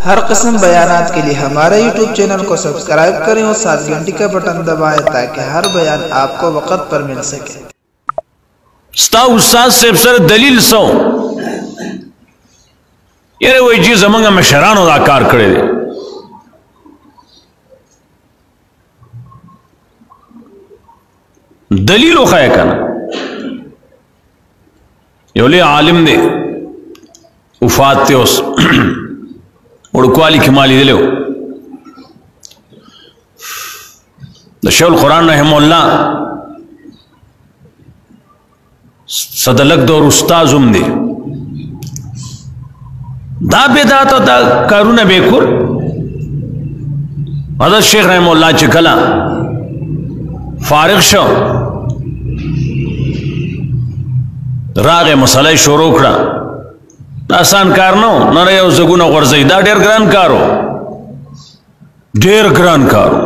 हर किस्म बयानात के लिए हमारे YouTube चैनल को सब्सक्राइब करें और साथ घंटी का बटन दबाएं ताकि हर बयान आपको वक्त पर मिल सके। स्ता उस्ताद साहब सर दलील सो यार वही चीज अमंगा में शरान और आकार करे दे दलील खाया करना योले आलिम ने उफात ते उस उड़कवाली खिमाली दिलो शेखुल कुरान रहमहुल्लाह सदलक दौर उस्ताद उम्दे दा बेदात दा कारून बेकुर हज़रत शेख रहमहुल्लाह चिकला फारिग शो रागे मसला शुरू करा आसान कार नो न रे जगुना गर्जई दा ढेर ग्रान कारो ढेर ग्रान कारो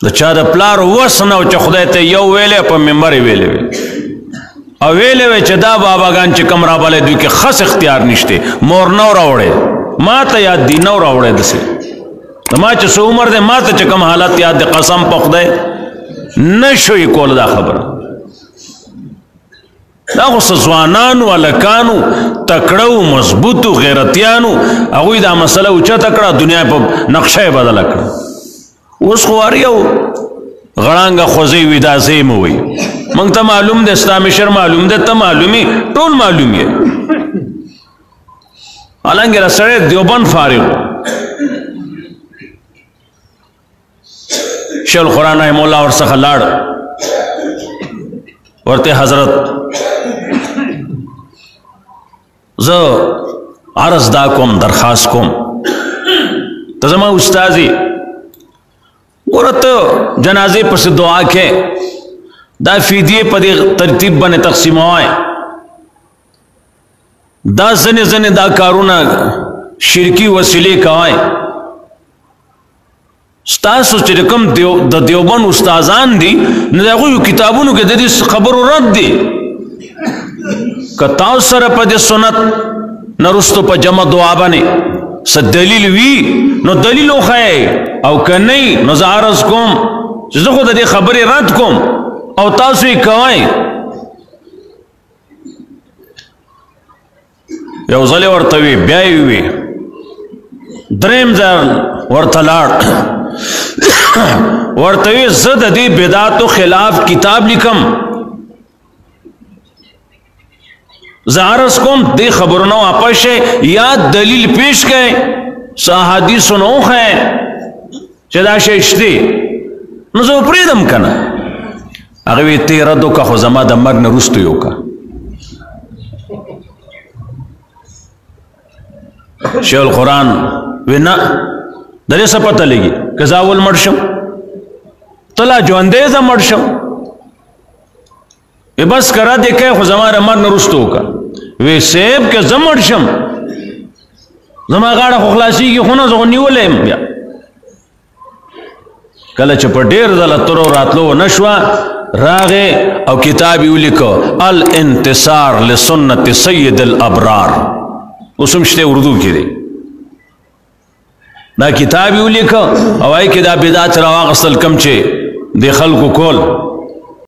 द चा द प्लार वस न च खुदाय ते यो वेले प मेंबर वेले او ویلې وې چې دا باباګان چې کم را بلې دوی کې خاص اختیار نشته مور نو راوړې ما ته یاد دی نو راوړې دسه ما چې سو عمر دې ما ته چې کم حالت یاد دې قسم په خدای نشوي کول دا خبره دا خو ځوانانو ولکانو تکړو مضبوطو غیرتیانو هغوی دا مسله اوچه تکړه دنیا په نقشه بدله کړه اوس خو اړیو غړانګه خوځي وي دا زیم وي منگ تا معلوم دے اسلامی شر معلوم دے تا معلومی ٹول معلومی ہے حالانکہ رسڑے دیوبند فارغ شیخ القرآن رحمہ اللہ اور سخ لاڑ ورتے حضرت زو عرض دا کوم درخواست کوم تزما استازی ورت جنازے پر سے دعا کے دا فیدیے پا دی ترتیب بنے تقسیم ہوئے دا زن دا کارونا شرکی وسیلے کہائے ستاسو چرکم دا دیوبان استازان دی نداغو یو کتابونو کے دی خبر و رد دی کتاو سر پا دی سنت نرستو پا جمع دعا بنے سا دلیل وی نو دلیلو خواہ او کنی نو زعرز کوم چیزو خود دی خبر رد کوم او تاسو یې کوئ یو ځلې ورته وي بیا یې وي دریم ځل ورته لاړ ورته وي زه د دې بدعتو خلاف کتاب لیکم زه عرض کوم دې خبرونه واپس شئ یا دلیل پیش کئ څه احادیثو نه وښیئ چې دا شی شته نو زه پرېږدم که نه اگوی تی ردو کا خوزما دا مرن رستیو کا شیخ القرآن وی نا دلی سا پتہ لگی کزاول مرشم تلا جو اندیزا مرشم وی بس کرا دیکھے خوزما دا مرن رستیو کا وی سیب که زم مرشم زما غاڑا خوخلاسی کی خونا زغو نیولیم بیا کله چې په ډیر ځله تر راتلو نشوا راغه او کتاب یې ولیکو الانتصار لسنت سید الابرار اوسم شته اردو کې دی دا کتاب یې ولیکو او آی کې دا بدعت راواغستل کم چې د خلکو کول